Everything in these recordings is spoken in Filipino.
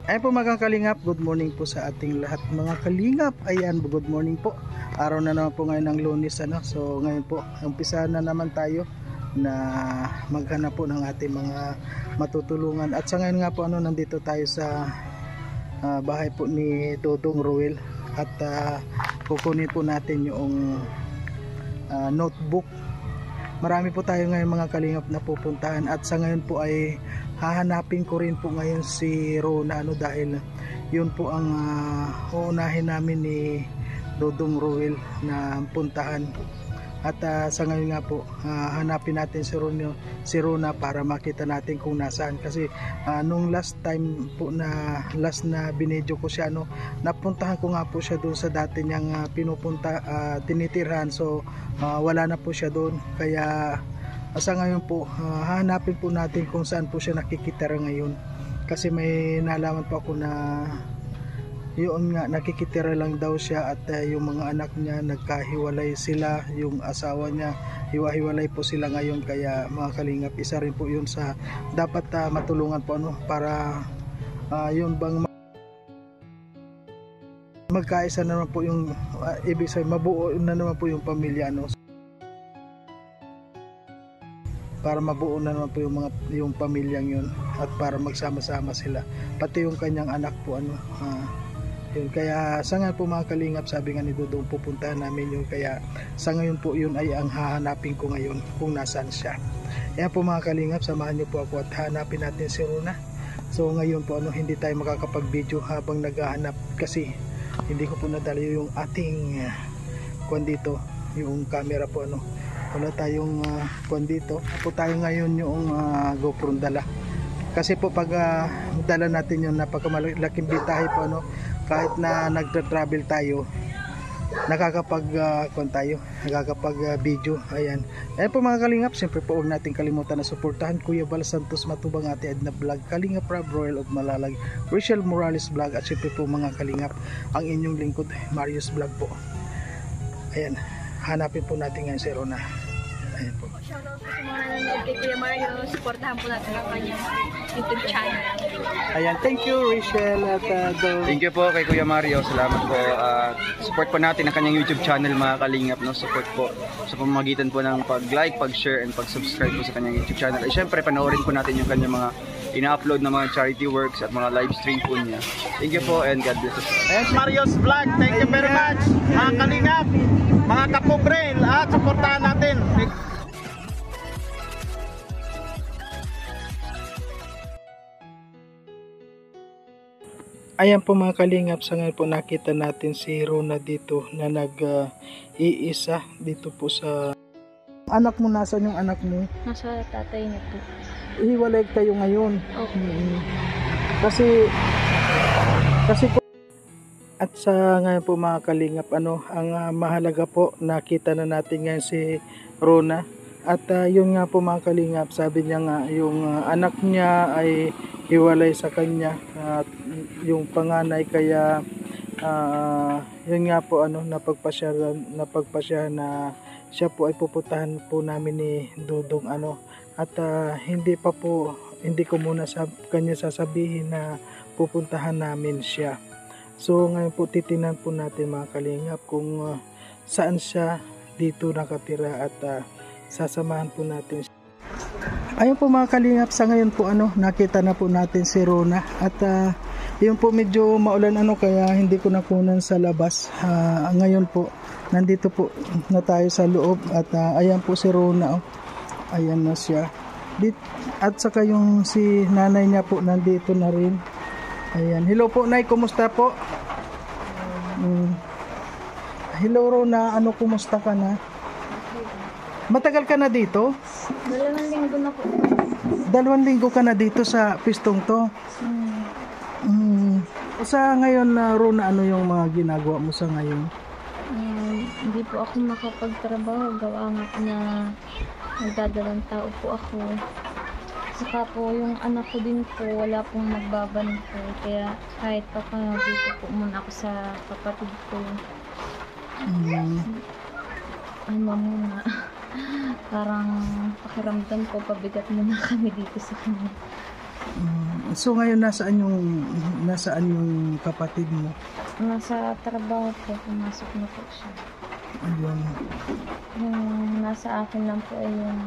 Ayan po mga kalingap, good morning po sa ating lahat mga kalingap. Ayan, good morning po. Araw na naman po ngayon ng Lunes ano. So ngayon po, umpisa na naman tayo na maghanap po ng ating mga matutulungan. At sa ngayon nga po ano, nandito tayo sa bahay po ni Dodong Ruel. At kukunin po natin yung notebook. Marami po tayo ngayon mga kalingap na pupuntahan. At sa ngayon po ay hahanapin ko rin po ngayon si Rona ano, dahil yun po ang uunahin namin ni Dodong Ruel na puntahan. At sa ngayon nga po hanapin natin si Rona para makita natin kung nasaan, kasi nung last time po na binidyo ko siya ano, napuntahan ko nga po siya doon sa dati niyang tinitirhan. So wala na po siya doon, kaya sa ngayon po hahanapin po natin kung saan po siya nakikitira ngayon, kasi may nalaman po ako na yun nga, nakikitira lang daw siya at yung mga anak niya nagkahiwalay sila, yung asawa niya hiwa-hiwalay po sila ngayon. Kaya mga kalingap, isa rin po yun sa dapat matulungan po ano, para yun bang magkaisa na naman po yung ibig sabihin mabuo na naman po yung pamilya ano, para mabuo na naman po yung pamilyang yun, at para magsama-sama sila, pati yung kanyang anak po ano. Yun, kaya sa ngayon po mga kalingap, sabi nga ni Dodong pupuntahan namin yun, kaya sa ngayon po yun ay ang hahanapin ko ngayon kung nasaan siya. Ayan po mga kalingap, samahan niyo po ako at hanapin natin si Rona. So ngayon po ano, hindi tayo makakapag-video habang naghahanap, kasi hindi ko po nadala yung ating kuwan dito, yung camera po ano. Wala tayong kuwan dito. Po tayo ngayon yung GoPro dala. Kasi po pag dala natin yung napakamalaking bitahe po ano, kahit na nagtra-travel tayo, nakakapag video. Ayan po mga kalingap, siyempre po huwag natin kalimutan na suportahan Kuya Bal Santos Matubang, Ate Edna Vlog, Kalingap Rob Royal of Malalag, Rachel Morales Vlog, at siyempre po mga kalingap, ang inyong lingkod Marius Vlog po. Ayan, hanapin po natin ngayon si Rona. Ayan po. Shoutout po sa mga nanonood kay Kuya Mario. Supportahan po natin ang kanyang YouTube channel. Ayan, thank you Rachel at Thank you po kay Kuya Mario. Salamat po. Support po natin ang kanyang YouTube channel mga kalingap. No? Support po sa pamamagitan po ng pag-like, pag-share, and pag-subscribe po sa kanyang YouTube channel. At syempre, panoorin po natin yung kanyang mga ina-upload na mga charity works at mga live stream po niya. Thank you po and God bless us. Ayan, Mario's Vlog. Thank you very much. Mga kalingap, mga kapobre, at supportahan natin. Ayan po mga kalingap, sa ngayon po nakita natin si Rona dito na nag-iisa dito po sa anak mo. Nasaan yung anak mo? Nasa tatay niya po. Ihiwalay kayo ngayon. Okay. Kasi po, at sa ngayon po mga kalingap ano, ang mahalaga po nakita na natin ngayon si Rona. At yun nga po mga kalingap, sabi niya nga yung anak niya ay hiwalay sa kanya at yung panganay, kaya yun nga po ano, napagpasya na siya po ay pupuntahan po namin ni Dodong ano. At hindi ko muna sa kanya sasabihin na pupuntahan namin siya. So ngayon po titingnan po natin mga kalingap kung saan siya dito nakatira, at sasamahan po natin siya. Ayun po mga kalingap, sa ngayon po ano, nakita na po natin si Rona. At yun po medyo maulan ano, kaya hindi ko nakunan sa labas. Ngayon po nandito po na tayo sa loob, at ayan po si Rona oh. Ayan na siya. At saka yung si nanay niya po nandito na rin. Ayan. Hello po Nay, kumusta po? Hello Rona, ano, kumusta ka na? Matagal ka na dito? 2 linggo na po. 2 linggo ka na dito sa pistong to? Sa ngayon na Rona, ano yung mga ginagawa mo sa ngayon? Hindi po ako makapagtrabaho. Gawa nga po na nagdadalang tao po ako. Saka po yung anak ko din po, wala pong magbaban po. Kaya kahit pa dito po muna ako sa kapatid ko. Ano muna. Parang pakiramdam ko, pabigat muna kami dito sa kanya. So ngayon nasaan yung kapatid mo? Nasa trabaho po, pumasok na po siya. Ayun. Yung nasa akin lang po ay yung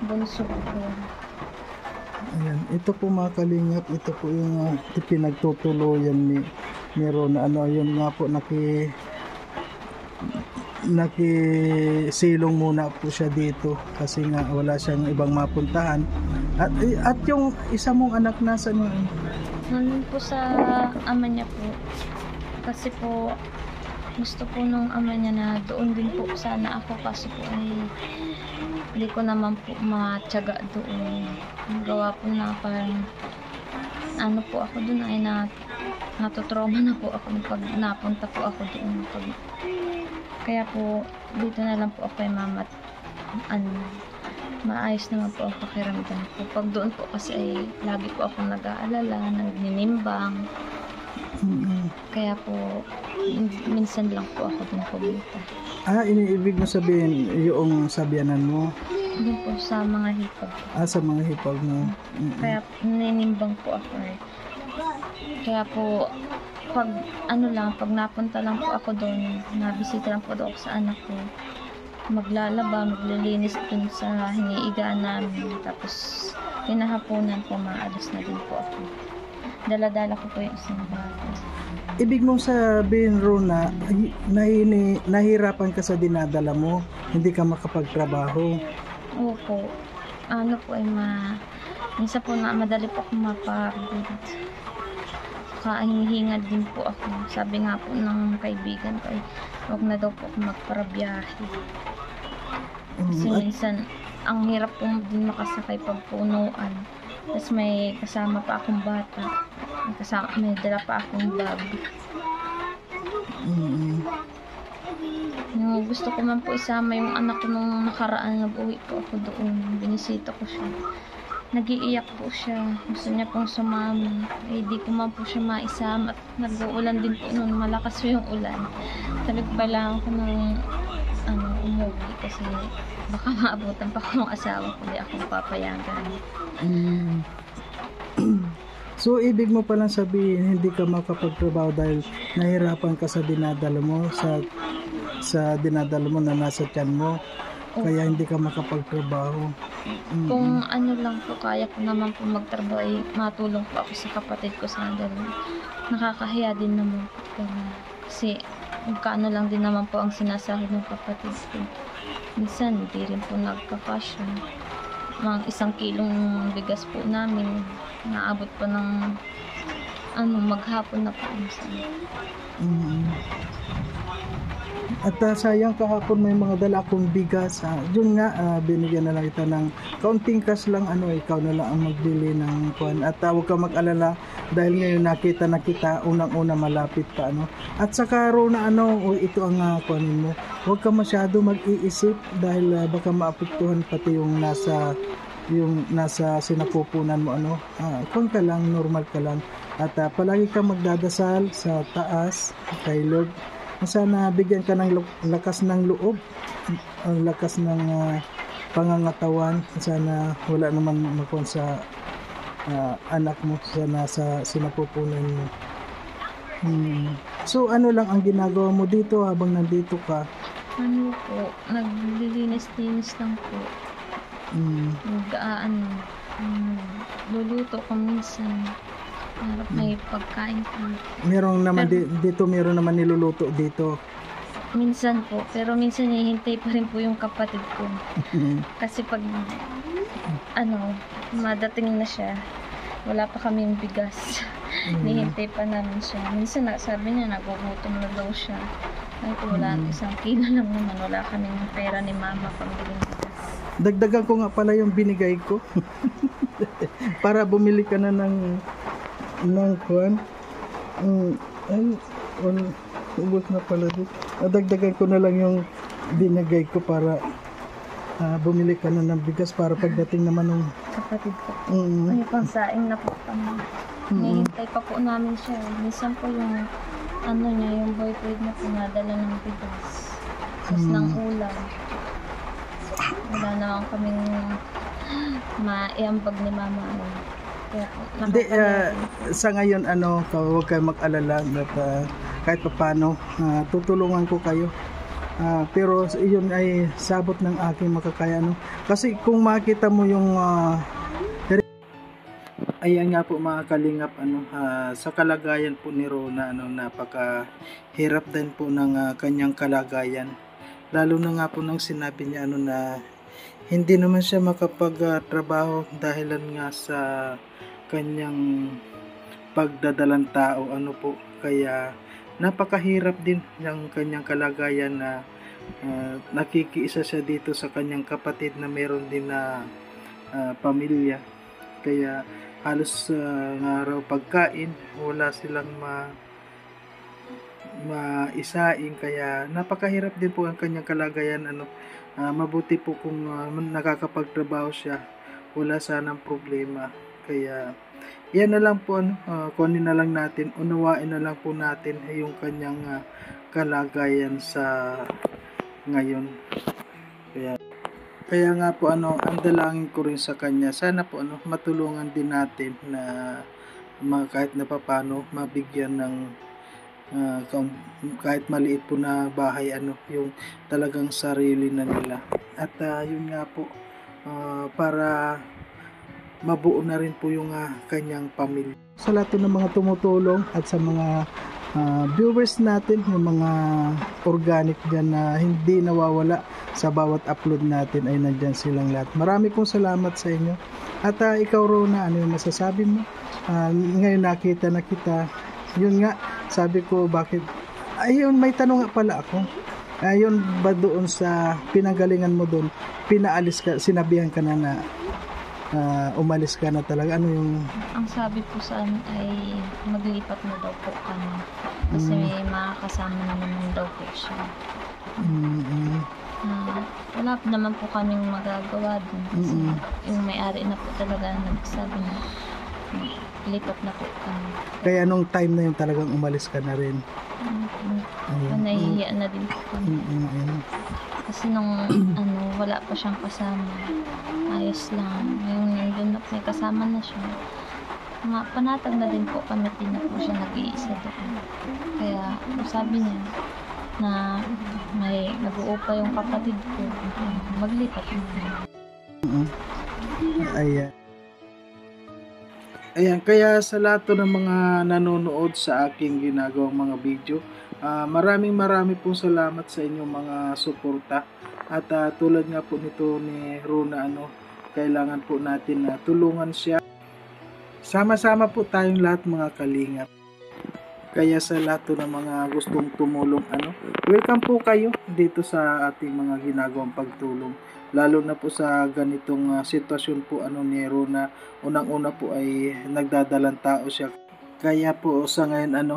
bunso ko. Ayan. Ito po mga kalingap, ito po yung pinagtutuluyan ni Ron. Yun nga po nakisilong muna po siya dito kasi nga wala siyang ibang mapuntahan. At yung isa mong anak nasa Nandun po sa ama niya po. Kasi po, gusto po nung ama niya na doon din po sana ako kasi po ay hindi ko naman po matyaga doon. Ang gawa po na parang ano po ako doon ay natutrauma na po ako pag napunta po ako doon. Kaya po dito na lang po ako kay mama at maayos naman po ang pakiramdam ko. Pag doon po kasi ay lagi po akong nag-aalala, nagninimbang. Kaya po minsan lang po ako doon pumunta. Iniibig mo sabihin yung sabyanan mo? Doon po sa mga hipag. Sa mga hipag mo. Kaya naninimbang po ako eh. Kaya po pag napunta lang po ako doon, nabisita lang po doon ako sa anak ko, maglalaba, maglilinis dun sa hiniigaan namin, tapos kinahaponan po, maalis na din po ako. Dala-dala ko po yung isang bata. Ibig mong sabihin, Rona, nahirapan ka sa dinadala mo, hindi ka makapagtrabaho. Opo. Minsan po na madali po ako mapagod. Hingihingad din po ako. Sabi nga po ng kaibigan ko, wag na daw po ako magparabiyahe. Kasi minsan, ang hirap po din makasakay pag punuan. Tapos may kasama pa akong bata. May dala pa akong bag. Gusto ko man po isama yung anak ko nung nakaraan, nag-uwi po ako doon. Binisita ko siya. Nag-iiyak po siya. Gusto niya pong sumama. Di ko man po siya maisama. At nag-uulan din po noon. Malakas po yung ulan. Sabi pa lang ako nung umuwi kasi baka maabutan pa ako ng asawa ko. Di ako papayagan. So, ibig mo palang sabihin, hindi ka makapagtrabaho dahil nahirapan ka sa dinadala mo, sa dinadala mo na nasa tiyan mo. Kaya hindi ka makapagtrabaho. Kung lang po, kaya ko naman po magtrabaho, matulong po ako sa kapatid ko sa dalawa. Nakakahiya din naman po. Kasi magkano lang din naman po ang sinasahod ng kapatid ko. Minsan, hindi rin po nagkakasya. Mga 1 kilong bigas po namin, naabot po ng maghapon na po. At sayang kahapon may mga dala akong bigas. Yun nga, binigyan na lang kita ng kaunting cash lang. Ikaw na lang ang magbili ng kuwan. At huwag ka mag-alala dahil ngayon nakita na kita, unang-una malapit pa. At saka na ito ang kuwanin mo. Huwag ka masyado mag-iisip dahil baka maapektuhan pati yung nasa sinapupunan mo. Kuwan ka lang, normal ka lang. At palagi kang magdadasal sa taas kay Lord. Sana bigyan ka ng lakas ng loob, ang lakas ng pangangatawan. Sana wala naman makuha sa anak mo sa sinapupunan mo. So lang ang ginagawa mo dito habang nandito ka? Naglilinis-linis lang po. Luluto ko minsan. Harap may pagkain po. Meron naman meron naman niluluto dito. Minsan po, pero minsan hihintay pa rin po yung kapatid ko. Kasi pag madating na siya, wala pa kaming bigas. Hihintay pa namin siya. Minsan sabi niya, nagugutom na daw siya. Ay ko wala, 1 kilo lang naman. Wala kaming pera ni mama pambiling bigas. Dagdagan ko nga pala yung binigay ko. Para bumili ka na ng kuwan. Ubos na pala din. Dagdagan ko na lang yung binigay ko para bumili ka na ng bigas para pagdating naman ng kapatid ko. Ay, pangsaing na po kami. Nihintay pa po namin siya. Minsan po yung yung boyfriend na pinadala ng bigas. Tapos ng ulam. Wala naman kaming maiambag ni mama. Kaya po, Hindi, nakakaya. sa ngayon, huwag kayo mag-alala at kahit paano, tutulungan ko kayo. Pero yun ay sabot ng aking makakaya. Kasi kung makita mo yung ayan nga po mga kalingap, sa kalagayan po ni Rona, napakahirap din po ng kanyang kalagayan. Lalo na nga po nang sinabi niya na hindi naman siya makapagtrabaho dahilan nga sa kanyang pagdadalang tao, po. Kaya napakahirap din ng kanyang kalagayan na nakikiisa siya dito sa kanyang kapatid na meron din na pamilya. Kaya halos nga raw pagkain, wala silang maisaing, kaya napakahirap din po ang kanyang kalagayan. Mabuti po kung nakakapagtrabaho siya, wala sanang problema. Kaya yan na lang po, kunin na lang natin, unawain na lang po natin yung kanyang kalagayan sa ngayon. Kaya nga po ang dalangin ko rin sa kanya, sana po matulungan din natin na kahit na papano mabigyan ng kahit maliit po na bahay, yung talagang sarili na nila. At yun nga po, para mabuo na rin po yung kanyang pamilya. Sa lahat ng mga tumutulong at sa mga viewers natin, yung mga organic dyan na hindi nawawala sa bawat upload natin, ay nandyan silang lahat. Marami pong salamat sa inyo. At ikaw, Rona, ano yung masasabi mo? Ngayon nakita na kita. Yun nga, sabi ko, bakit? Ayun, may tanong nga pala ako. Ayun ba doon sa pinanggalingan mo doon, pinaalis ka, sinabihan ka na umalis ka na talaga? Ano yung... Ang sabi po sa amin ay maglipat na daw po kami. Kasi may makakasama na naman daw po siya. Wala naman po kaming magagawa dun. Kasi yung may-ari na po talaga nagsabi na lipat na po kami. Kaya nung time na yun talagang umalis ka na rin. Nahihiya na din po kami. Kasi nung wala pa siyang kasama, ayos lang. Ngayon nandun na may kasama na siya. Panatag na din po kami, din na po siya nag-iisa doon. Kaya sabi niya na may nag-uupa yung kapatid ko, maglipat na. Ayan, kaya sa lahat ng mga nanonood sa aking ginagawang mga video, maraming pong salamat sa inyong mga suporta. At tulad nga po nito ni Rona, kailangan po natin na tulungan siya. Sama-sama po tayong lahat mga kalingap. Kaya sa lahat ng mga gustong tumulong, welcome po kayo dito sa ating mga ginagawang pagtulong. Lalo na po sa ganitong sitwasyon po ni Rona. Unang-una po ay nagdadalang tao siya. Kaya po sa ngayon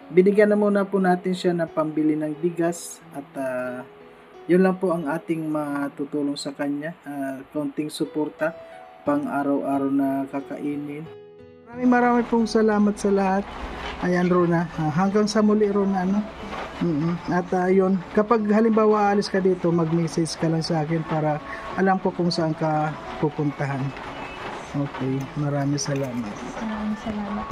binigyan na muna po natin siya ng pambili ng bigas. At yun lang po ang ating matutulong sa kanya. Konting suporta pang araw-araw na kakainin. Maraming pong salamat sa lahat. Ayan, Rona, hanggang sa muli, Rona, At yun, kapag halimbawa alis ka dito, mag-message ka lang sa akin para alam ko kung saan ka pupuntahan. Okay, maraming salamat. Maraming salamat.